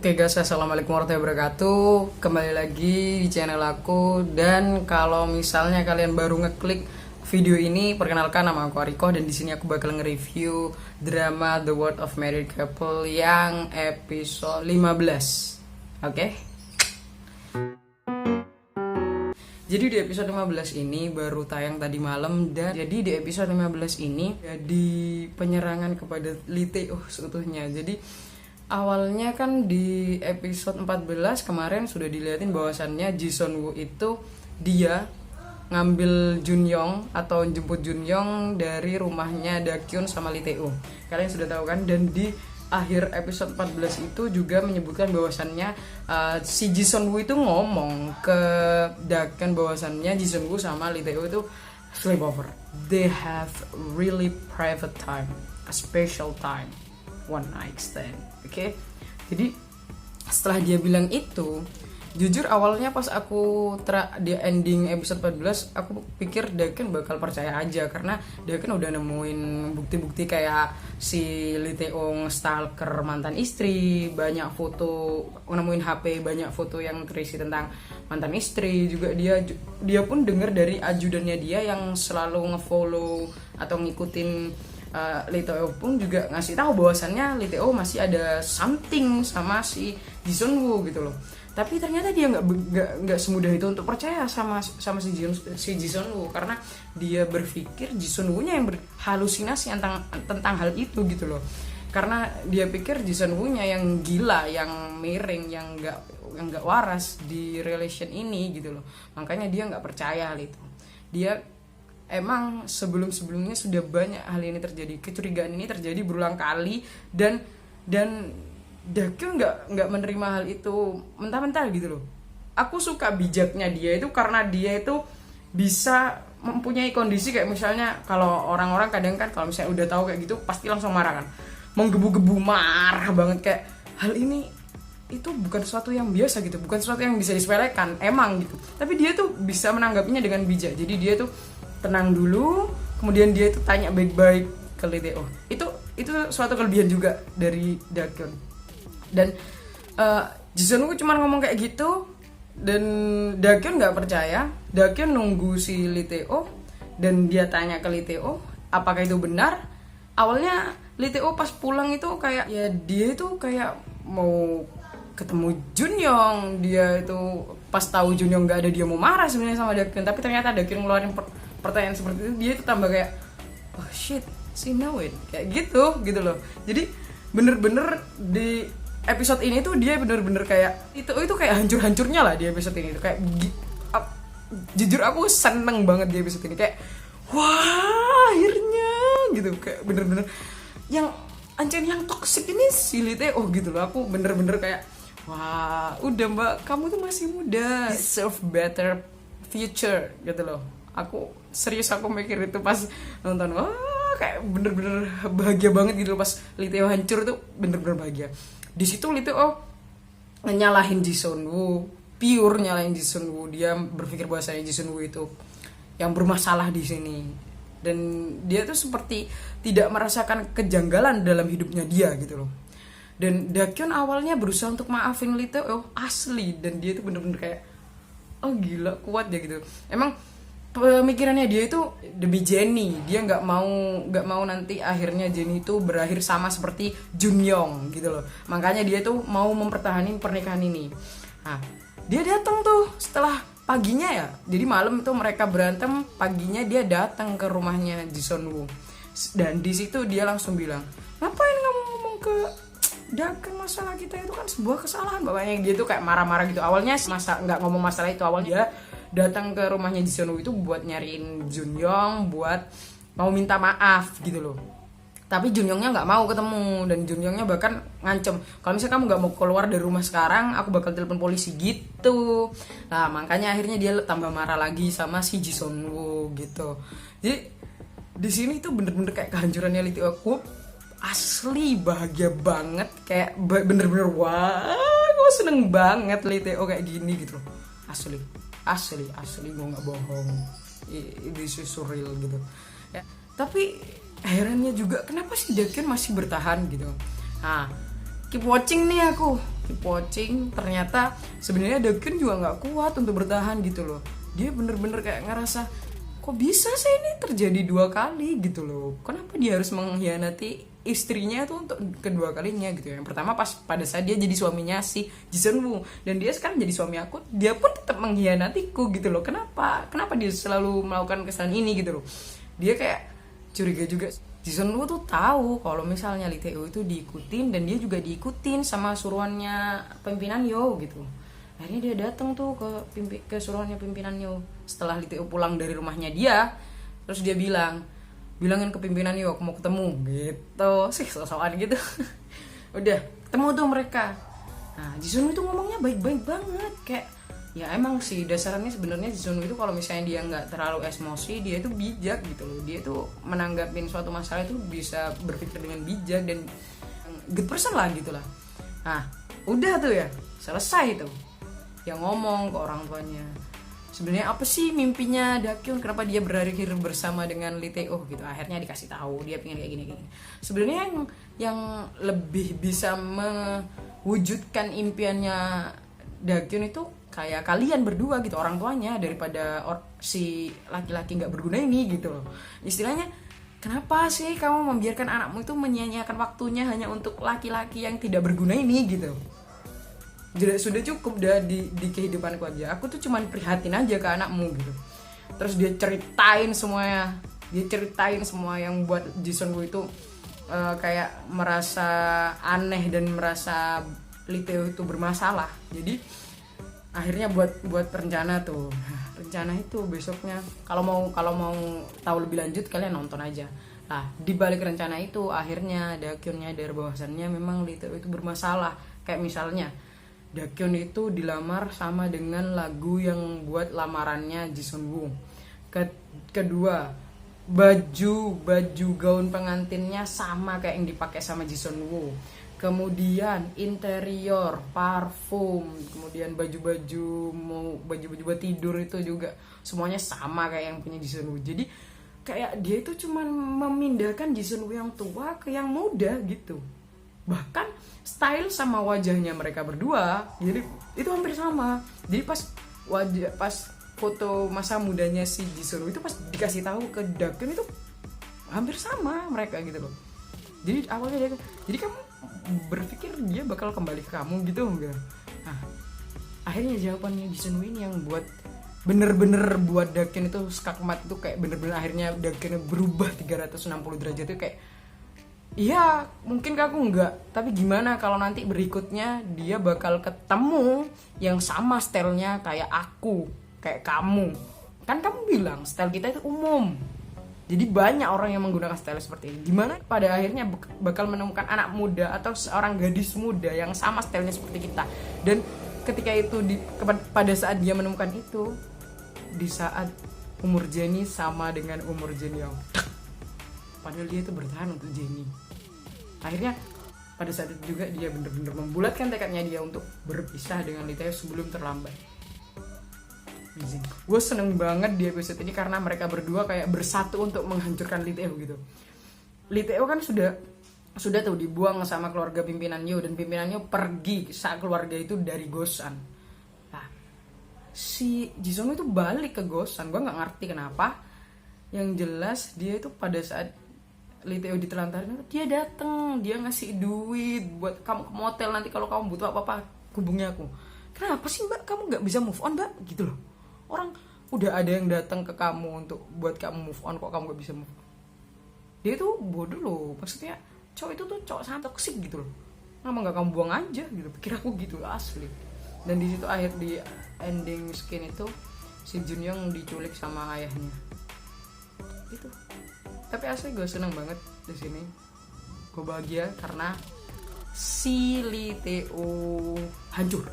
Oke guys, assalamualaikum warahmatullahi wabarakatuh. Kembali lagi di channel aku. Dan kalau misalnya kalian baru ngeklik video ini, perkenalkan, nama aku Ariko dan di sini aku bakal nge-review drama The World of Married Couple yang episode 15. Oke. Jadi di episode 15 ini baru tayang tadi malam, dan jadi di episode 15 ini jadi penyerangan kepada Lee Tae-oh seutuhnya. Jadi awalnya kan di episode 14 kemarin sudah dilihatin bahwasannya Ji Sun Woo itu dia ngambil Junyoung atau jemput Junyoung dari rumahnya Dakyun sama Lee Tae-oh. Kalian sudah tahu kan? Dan di akhir episode 14 itu juga menyebutkan bahwasannya si Ji Sun Woo itu ngomong ke Dakyun bahwasannya Ji Sun Woo sama Lee Tae-oh itu sleepover. They have really private time, a special time, one night stand. Oke. Jadi setelah dia bilang itu, jujur awalnya pas aku di ending episode 14 aku pikir Dakyun bakal percaya aja, karena Dakyun udah nemuin bukti-bukti kayak si Lee Tae-oh stalker mantan istri, banyak foto, nemuin HP banyak foto yang terisi tentang mantan istri. Juga dia pun dengar dari ajudannya dia yang selalu ngefollow atau ngikutin Lee Tae-oh pun juga ngasih tahu bahwasannya Lee Tae-oh masih ada something sama si Ji Sun Woo gitu loh. Tapi ternyata dia nggak semudah itu untuk percaya sama si Ji Sun Woo, karena dia berpikir Ji Sun Woo-nya yang berhalusinasi tentang hal itu gitu loh. Karena dia pikir Ji Sun Woo-nya yang gila, yang miring, yang nggak waras di relation ini gitu loh. Makanya dia nggak percaya hal itu. Dia emang sebelumnya sudah banyak hal ini terjadi, kecurigaan ini terjadi berulang kali, dan Dakyun nggak menerima hal itu mentah-mentah gitu loh. Aku suka bijaknya dia itu karena dia itu bisa mempunyai kondisi kayak misalnya kalau orang-orang kadang kan kalau misalnya udah tahu kayak gitu pasti langsung marah kan, menggebu-gebu marah banget, kayak hal ini itu bukan sesuatu yang biasa gitu, bukan sesuatu yang bisa disepelekan emang gitu. Tapi dia tuh bisa menanggapinya dengan bijak. Jadi dia tuh tenang dulu, kemudian dia itu tanya baik-baik ke Lee Tae-oh. Itu suatu kelebihan juga dari Dakyun. Dan Ji Sun Woo cuma ngomong kayak gitu, dan Dakyun nggak percaya. Dakyun nunggu si Lee Tae-oh, dan dia tanya ke Lee Tae-oh apakah itu benar. Awalnya Lee Tae-oh pas pulang itu kayak ya dia itu kayak mau ketemu Junyoung. Dia itu pas tahu Junyoung nggak ada dia mau marah sebenarnya sama Dakyun, tapi ternyata Dakyun ngeluarin pertanyaan seperti itu, dia itu tambah kayak oh shit, she know it, kayak gitu loh. Jadi bener-bener di episode ini tuh dia bener-bener kayak itu kayak hancur-hancurnya lah di episode ini tuh, kayak jujur aku seneng banget di episode ini, kayak wah akhirnya gitu, kayak bener-bener yang anjir yang toxic ini si Lee Tae-oh gitu loh. Aku bener-bener kayak wah udah mbak, kamu tuh masih muda, deserve better future gitu loh. Aku serius, aku mikir itu pas nonton, wah kayak bener-bener bahagia banget gitu loh. Pas Lee Tae-oh hancur tuh bener-bener bahagia. Di situ Lee Tae-oh nyalahin Ji Sun Woo, pure nyalahin Ji Sun Woo. Dia berpikir bahwasanya Ji Sun Woo itu yang bermasalah di sini, dan dia tuh seperti tidak merasakan kejanggalan dalam hidupnya dia gitu loh. Dan Dakyun awalnya berusaha untuk maafin Lee Tae-oh asli, dan dia tuh bener-bener kayak oh gila kuat ya gitu. Emang pemikirannya dia itu demi Jennie, dia nggak mau nanti akhirnya Jennie itu berakhir sama seperti Junyoung gitu loh. Makanya dia tuh mau mempertahankan pernikahan ini. Nah, dia datang tuh setelah paginya ya. Jadi malam itu mereka berantem, paginya dia datang ke rumahnya Ji Sun Woo. Dan di situ dia langsung bilang, ngapain kamu ngomong ke Dakyun, masalah kita itu kan sebuah kesalahan. Bapaknya dia tuh kayak marah-marah gitu. Awalnya nggak ngomong masalah itu, awalnya datang ke rumahnya Ji Sun Woo itu buat nyariin Junyoung, buat mau minta maaf gitu loh. Tapi Junyoungnya nggak mau ketemu, dan Junyoungnya bahkan ngancem, kalau misalnya kamu nggak mau keluar dari rumah sekarang, aku bakal telepon polisi gitu. Nah makanya akhirnya dia tambah marah lagi sama si Ji Sun Woo gitu. Jadi di sini tuh bener-bener kayak kehancurannya Lee Tae-oh. Aku asli bahagia banget, kayak bener-bener wah, aku seneng banget Lee Tae-oh kayak gini gitu loh. Asli gue nggak bohong, ini surreal gitu ya. Tapi herannya juga kenapa sih Dakyun masih bertahan gitu. Nah keep watching nih aku, keep watching, ternyata sebenarnya Dakyun juga nggak kuat untuk bertahan gitu loh. Dia bener-bener kayak ngerasa kok bisa sih ini terjadi 2 kali gitu loh, kenapa dia harus mengkhianati istrinya tuh untuk kedua kalinya gitu. Yang pertama pas pada saat dia jadi suaminya si Jisunwoo, dan dia sekarang jadi suami aku, dia pun tetap mengkhianatiku gitu loh. Kenapa dia selalu melakukan kesalahan ini gitu loh. Dia kayak curiga juga. Jisunwoo tuh tahu kalau misalnya Lee Tae-woo itu diikutin, dan dia juga diikutin sama suruhannya pimpinan Yo gitu. Akhirnya dia datang tuh ke suruhannya pimpinan Yo setelah Lee Tae-woo pulang dari rumahnya dia. Terus dia bilangin ke pimpinan Yo, aku mau ketemu gitu sih, sosokan gitu. Udah ketemu tuh mereka. Nah Jisunwoo itu ngomongnya baik-baik banget, kayak ya emang sih dasarnya sebenarnya Jisunwoo itu kalau misalnya dia nggak terlalu emosi, dia itu bijak gitu loh. Dia tuh menanggapin suatu masalah itu bisa berpikir dengan bijak dan good person lah gitu lah. Nah udah tuh ya, selesai tuh yang ngomong ke orang tuanya, sebenarnya apa sih mimpinya Dakyun, kenapa dia berakhir bersama dengan Lee Tae-woo gitu. Akhirnya dikasih tahu dia pengen kayak gini. Sebenarnya yang lebih bisa mewujudkan impiannya Dakyun itu kayak kalian berdua gitu, orang tuanya, daripada si laki-laki nggak berguna ini gitu loh. Istilahnya, kenapa sih kamu membiarkan anakmu itu menyia-nyiakan waktunya hanya untuk laki-laki yang tidak berguna ini gitu. Jadi sudah cukup dah di kehidupanku aja. Aku tuh cuman prihatin aja ke anakmu gitu. Terus dia ceritain semua yang buat Jisunwoo itu kayak merasa aneh dan merasa Lee Tae-woo itu bermasalah. Jadi akhirnya buat rencana tuh. Rencana itu besoknya kalau mau tahu lebih lanjut kalian nonton aja. Nah, di balik rencana itu akhirnya Dakyun nyadar bahwasannya memang Lee Tae-woo itu bermasalah. Kayak misalnya Dakyun itu dilamar sama dengan lagu yang buat lamarannya Jisunwoo. Kedua, baju gaun pengantinnya sama kayak yang dipakai sama Jisunwoo. Kemudian interior, parfum, kemudian baju buat tidur itu juga semuanya sama kayak yang punya Jisunwoo. Jadi kayak dia itu cuma memindahkan Jisunwoo yang tua ke yang muda gitu. Bahkan style sama wajahnya mereka berdua jadi itu hampir sama. Jadi pas foto masa mudanya si Jisunwoo itu pas dikasih tahu ke Dakyun itu hampir sama mereka gitu loh. Jadi awalnya jadi kamu berpikir dia bakal kembali ke kamu gitu enggak? Nah, akhirnya jawabannya Jisunwoo ini yang buat bener-bener buat Dakyun itu skakmat itu, kayak bener-bener akhirnya Dakyun berubah 360 derajat itu kayak, iya mungkin aku enggak, tapi gimana kalau nanti berikutnya dia bakal ketemu yang sama stylenya kayak aku, kayak kamu. Kan kamu bilang style kita itu umum, jadi banyak orang yang menggunakan style seperti ini. Gimana pada akhirnya bakal menemukan anak muda atau seorang gadis muda yang sama stylenya seperti kita. Dan ketika itu pada saat dia menemukan itu, di saat umur Jennie sama dengan umur Jennie yang padahal dia itu bertahan untuk Jennie. Akhirnya pada saat itu juga dia benar-benar membulatkan tekadnya dia untuk berpisah dengan Lee Tae-woo sebelum terlambat. Amazing. Gue seneng banget di episode ini karena mereka berdua kayak bersatu untuk menghancurkan Lee Tae-woo gitu. Lee Tae-woo kan sudah tuh dibuang sama keluarga pimpinan Yo, dan pimpinan Yo pergi saat keluarga itu dari Gosan. Nah, si Jisunwoo itu balik ke Gosan. Gue nggak ngerti kenapa. Yang jelas dia itu pada saat Lee Tae-woo ditelantarin, dia datang, dia ngasih duit buat kamu ke motel, nanti kalau kamu butuh apa-apa hubungi aku. Kenapa sih mbak kamu nggak bisa move on mbak gitu loh? Orang udah ada yang datang ke kamu untuk buat kamu move on, kok kamu nggak bisa move on? Dia tuh bodoh loh, maksudnya cowok itu tuh cowok sangat toksik gitu loh. Kenapa nggak kamu buang aja gitu? Pikir aku gitu asli. Dan di situ akhir di ending skin itu si Junyoung diculik sama ayahnya. Itu. Tapi asli gue seneng banget di sini. Gue bahagia karena si Lee Tae-woo hancur.